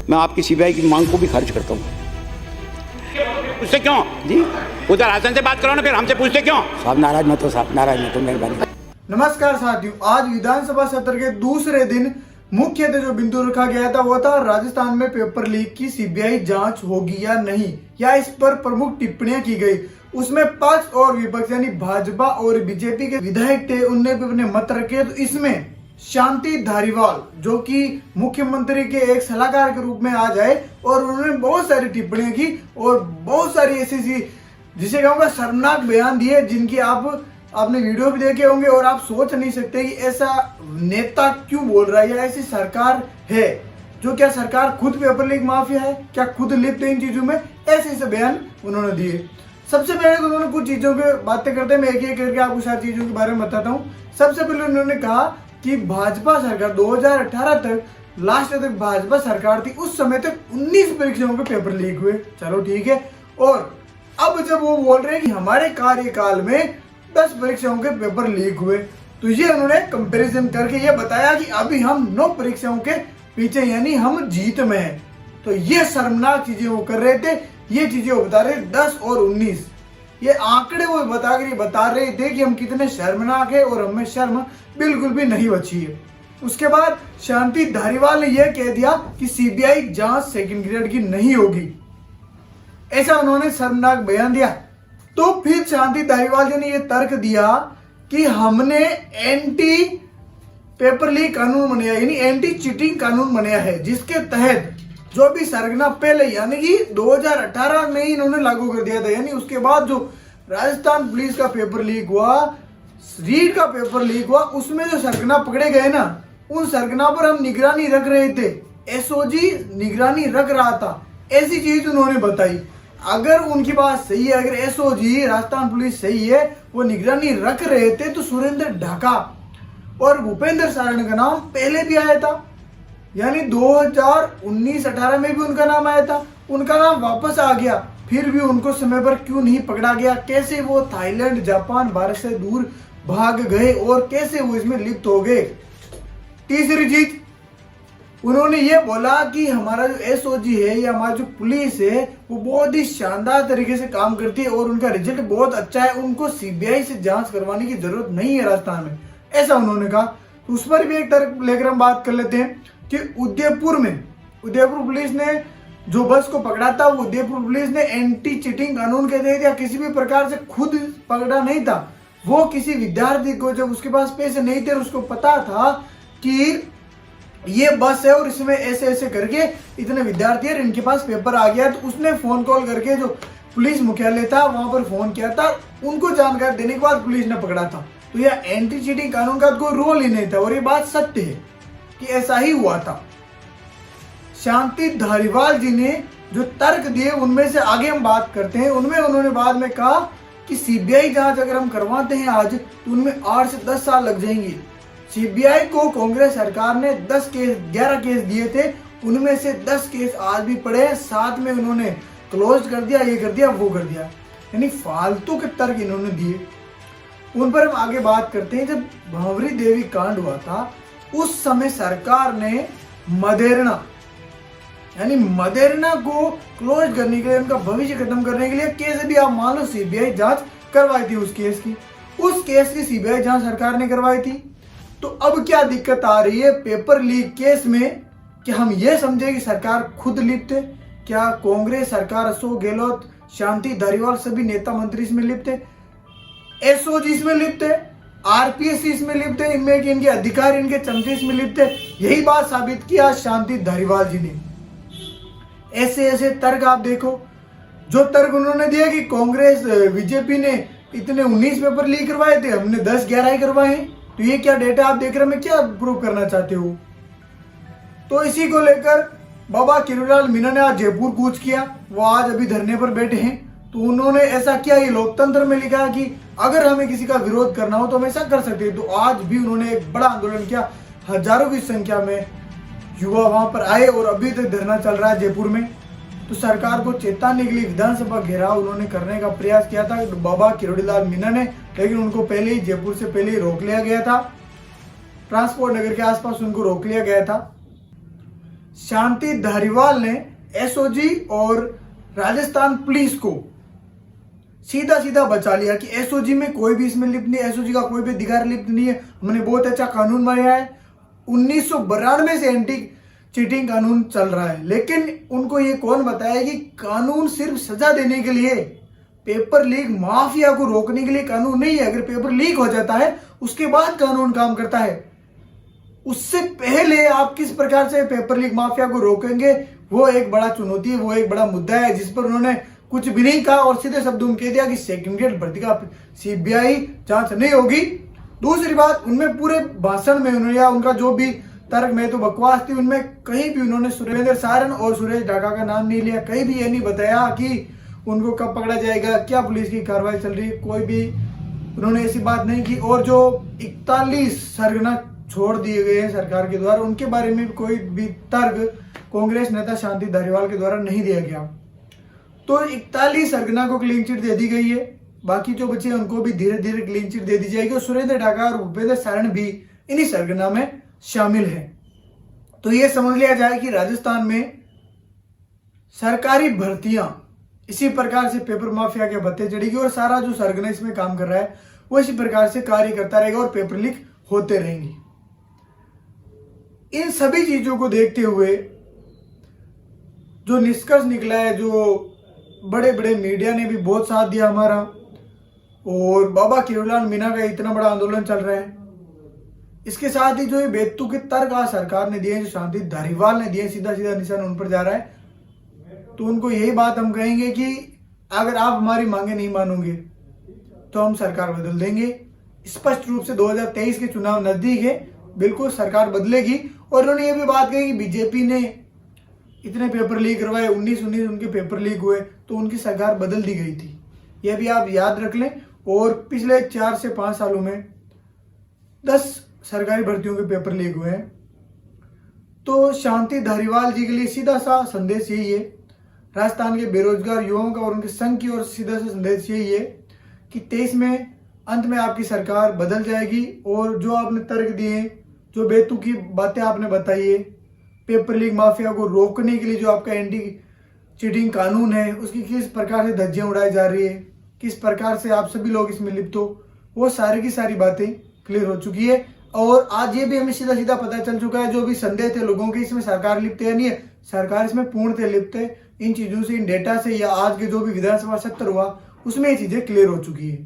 मैं आपकी सीबीआई की मांग को भी खारिज करता हूँ। उससे क्यों जी उधर हासन से बात करो ना, फिर हमसे पूछते क्यों? साहब नाराज मत हो, साहब नाराज मत हो, मेहरबानी। नमस्कार साथियों, आज विधानसभा सत्र के दूसरे दिन मुख्य जो बिंदु रखा गया था वो था राजस्थान में पेपर लीक की सीबीआई जांच होगी या नहीं, या इस पर प्रमुख टिप्पणियां की गई। उसमें पक्ष और विपक्ष यानी भाजपा और बीजेपी के विधायक थे, उनने भी अपने मत रखे। तो इसमें शांति धारीवाल जो कि मुख्यमंत्री के एक सलाहकार के रूप में आ जाए और उन्होंने बहुत सारी टिप्पणियां की और बहुत सारी ऐसी जिसे कहूँगा शर्मनाक बयान दिए, जिनकी आपने वीडियो भी देखे होंगे और आप सोच नहीं सकते कि ऐसा नेता क्यों बोल रहा है या ऐसी सरकार है जो, क्या सरकार खुद पेपर लीक माफिया है, क्या खुद लिप्त है इन चीजों में, ऐसे बयान उन्होंने दिए। सबसे पहले तो उन्होंने कुछ चीजों की बातें करते हैं, मैं एक एक करके आपको सारी चीजों के बारे में बताता हूँ। सबसे पहले उन्होंने कहा कि भाजपा सरकार 2018 तक लास्ट तक भाजपा सरकार थी, उस समय तक 19 परीक्षाओं के पेपर लीक हुए। चलो ठीक है। और अब जब वो बोल रहे हैं कि हमारे कार्यकाल में 10 परीक्षाओं के पेपर लीक हुए, तो ये उन्होंने कंपैरिजन करके ये बताया कि अभी हम 9 परीक्षाओं के पीछे, यानी हम जीत में हैं। तो ये शर्मनाक चीजें वो कर रहे थे, ये चीजें वो बता रहे 10 और 19, ये आंकड़े वो बता रहे थे कि हम कितने शर्मनाक है और हमें शर्म बिल्कुल भी नहीं बची है। उसके बाद शांति धारीवाल ने यह कह दिया कि सीबीआई जांच सेकंड ग्रेड की नहीं होगी, ऐसा उन्होंने शर्मनाक बयान दिया। तो फिर शांति धारीवाल जी ने यह तर्क दिया कि हमने एंटी पेपर लीक कानून बनाया, यानी एंटी चीटिंग कानून बनाया है, जिसके तहत जो भी सरगना पहले यानी कि 2018 में ही इन्होंने लागू कर दिया था। यानी उसके बाद जो राजस्थान पुलिस का पेपर लीक हुआ, रीट का पेपर लीक हुआ, उसमें जो सरगना पकड़े गए ना, उन सरगना पर हम निगरानी रख रहे थे, एसओजी निगरानी रख रहा था, ऐसी चीज उन्होंने बताई। अगर उनकी बात सही है, अगर एसओजी राजस्थान पुलिस सही है, वो निगरानी रख रहे थे, तो सुरेंद्र ढाका और भूपेंद्र सारण का नाम पहले भी आया था, यानी 2019-18 में भी उनका नाम आया था, उनका नाम वापस आ गया, फिर भी उनको समय पर क्यों नहीं पकड़ा गया? कैसे वो थाईलैंड, जापान, भारत से दूर भाग गए और कैसे वो इसमें लिप्त हो गए? तीसरी चीज उन्होंने ये बोला कि हमारा जो एसओजी है या हमारी जो पुलिस है वो बहुत ही शानदार तरीके से काम करती है और उनका रिजल्ट बहुत अच्छा है, उनको सीबीआई से जांच करवाने की जरूरत नहीं है राजस्थान में, ऐसा उन्होंने कहा। तो उस पर भी एक तर्क लेकर हम बात कर लेते हैं कि उदयपुर पुलिस ने जो बस को पकड़ा था, वो उदयपुर पुलिस ने एंटी चीटिंग कानून के तहत या किसी भी प्रकार से खुद पकड़ा नहीं था। वो किसी विद्यार्थी को, जब उसके पास पैसे नहीं थे, उसको पता था कि ये बस है और इसमें ऐसे ऐसे करके इतने विद्यार्थी है, इनके पास पेपर आ गया, तो उसने फोन कॉल करके जो पुलिस मुख्यालय था वहां पर फोन किया था, उनको जानकारी देने के बाद पुलिस ने पकड़ा था। तो यह एंटी चीटिंग कानून का कोई रोल ही नहीं था और ये बात सत्य है कि ऐसा ही हुआ था। शांति धारीवाल जी ने जो तर्क दिए उनमें से आगे हम बात करते हैं। उनमें उन्होंने बाद में कहा कि सीबीआई जांच अगर हम करवाते हैं आज, तो उनमें 8 से 10 साल लग जाएंगे। सीबीआई को कांग्रेस सरकार ने 11 केस दिए थे, उनमें से 10 केस आज भी पड़े हैं, साथ में उन्होंने क्लोज कर दिया, ये कर दिया, वो कर दिया, यानी फालतू के तर्क इन्होंने दिए। उन पर हम आगे बात करते हैं। जब भंवरी देवी कांड हुआ था, उस समय सरकार ने मदेरना को क्लोज करने के लिए, उनका भविष्य खत्म करने के लिए केस भी आप मान लो सीबीआई जांच करवाई थी। उस केस की सीबीआई जांच सरकार ने करवाई थी। तो अब क्या दिक्कत आ रही है पेपर लीक केस में कि हम ये समझे कि सरकार खुद लिप्त है? क्या कांग्रेस सरकार, अशोक गहलोत, शांति धारीवाल, सभी नेता मंत्री इसमें लिप्त है? एसओजी इसमें लिप्त है? आरपीएस इसमें लिप्त है? इनमें कि इनके अधिकारी, इनके चमचे इसमें लिप्त है? यही बात साबित किया शांति धारीवाल जी ने। ऐसे तर्क आप देखो, जो तर्क उन्होंने दिया कि कांग्रेस, बीजेपी ने इतने 19 पेपर लीक करवाए थे, हमने 10-11 ही करवाए हैं, तो ये क्या डेटा आप देख रहे हैं, मैं क्या प्रूव करना चाहते हो? तो इसी को लेकर बाबा किरोड़ीलाल मीणा ने आज जयपुर कूच किया, वो आज अभी धरने पर बैठे हैं। तो उन्होंने ऐसा किया, ये लोकतंत्र में लिखा कि अगर हमें किसी का विरोध करना हो तो हम ऐसा कर सकते हैं। तो आज भी उन्होंने एक बड़ा आंदोलन किया, हजारों की संख्या में युवा वहां पर आए और अभी तक धरना चल रहा है जयपुर में। तो सरकार को चेताने के लिए विधानसभा घेराव उन्होंने करने का प्रयास किया था बाबा किरोड़ीलाल मीणा ने, लेकिन उनको पहले ही जयपुर से पहले ही रोक लिया गया था, ट्रांसपोर्ट नगर के आसपास उनको रोक लिया गया था। शांति धारीवाल ने एसओजी और राजस्थान पुलिस को सीधा सीधा बचा लिया कि एसओजी में कोई भी इसमें लिप्त नहीं, एसओजी का कोई भी अधिकार लिप्त नहीं है, हमने बहुत अच्छा कानून बनाया है। 1992 से एंटी चीटिंग कानून चल रहा है, लेकिन उनको ये कौन बताया कि कानून सिर्फ सजा देने के लिए, पेपर लीक माफिया को रोकने के लिए कानून नहीं है। अगर पेपर लीक हो जाता है उसके बाद कानून काम करता है, उससे पहले आप किस प्रकार से पेपर लीक माफिया को रोकेंगे, वो एक बड़ा चुनौती है, वो एक बड़ा मुद्दा है जिस पर उन्होंने कुछ भी नहीं कहा और सीधे शब्दों में कह दिया कि सेकंड ग्रेड भर्ती का सीबीआई जांच नहीं होगी। दूसरी बात, उनमें पूरे भाषण में उन्होंने या उनका जो भी तर्क में तो बकवास थी, उनमें कहीं भी उन्होंने सुरेंद्र सारन और सुरेश ढाका का नाम नहीं लिया, कहीं भी ये नहीं बताया कि उनको कब पकड़ा जाएगा, क्या पुलिस की कार्रवाई चल रही है, कोई भी उन्होंने ऐसी बात नहीं की। और जो 41 सरगना छोड़ दिए गए हैं सरकार के द्वारा, उनके बारे में कोई भी तर्क कांग्रेस नेता शांति धारीवाल के द्वारा नहीं दिया गया। तो 41 सरगना को क्लीन चिट दे दी गई है, बाकी जो बचे उनको भी धीरे धीरे क्लीन चिट दे दी जाएगी और सुरेंद्र ढाका और भूपेंद्र सारण भी इन्हीं सरगना में शामिल है। तो ये समझ लिया जाए कि राजस्थान में सरकारी भर्तियां इसी प्रकार से पेपर माफिया के भत्ते चढ़ेगी और सारा जो सरगना इसमें काम कर रहा है वो इसी प्रकार से कार्य करता रहेगा और पेपर लीक होते रहेंगे। इन सभी चीजों को देखते हुए जो निष्कर्ष निकला है, जो बड़े बड़े मीडिया ने भी बहुत साथ दिया हमारा, और बाबा किरोलाल मीना का इतना बड़ा आंदोलन चल रहा है, इसके साथ ही जो ये बेतुके तर्क आज सरकार ने दिए, जो शांति धारीवाल ने दिए, सीधा सीधा निशान उन पर जा रहा है। तो उनको यही बात हम कहेंगे कि अगर आप हमारी मांगे नहीं मानोगे तो हम सरकार बदल देंगे। स्पष्ट रूप से 2023 के चुनाव नजदीक है, बिल्कुल सरकार बदलेगी। और उन्होंने ये भी बात कही कि बीजेपी ने इतने पेपर लीक करवाए, 19 उनके पेपर लीक हुए तो उनकी सरकार बदल दी गई थी, यह भी आप याद रख लें। और पिछले 4 से 5 सालों में 10 सरकारी भर्तियों के पेपर लीक हुए हैं। तो शांति धारीवाल जी के लिए सीधा सा संदेश यही है, राजस्थान के बेरोजगार युवाओं का और उनके संघ की ओर सीधा सा संदेश यही है कि 23 में अंत में आपकी सरकार बदल जाएगी। और जो आपने तर्क दिए, जो बेतुकी बातें आपने बताई है, पेपर लीक माफिया को रोकने के लिए जो आपका एंटी चीटिंग कानून है, उसकी किस प्रकार से धज्जियां उड़ाई जा रही है, किस प्रकार से आप सभी लोग इसमें लिप्त हो, वो सारी की सारी बातें क्लियर हो चुकी है। और आज ये भी हमें सीधा सीधा पता चल चुका है, जो भी संदेह थे लोगों के इसमें सरकार लिप्त है या नहीं है, सरकार इसमें पूर्णतः लिप्त है। इन चीजों से, इन डेटा से, या आज के जो भी विधानसभा सत्र हुआ उसमें ये चीजें क्लियर हो चुकी है।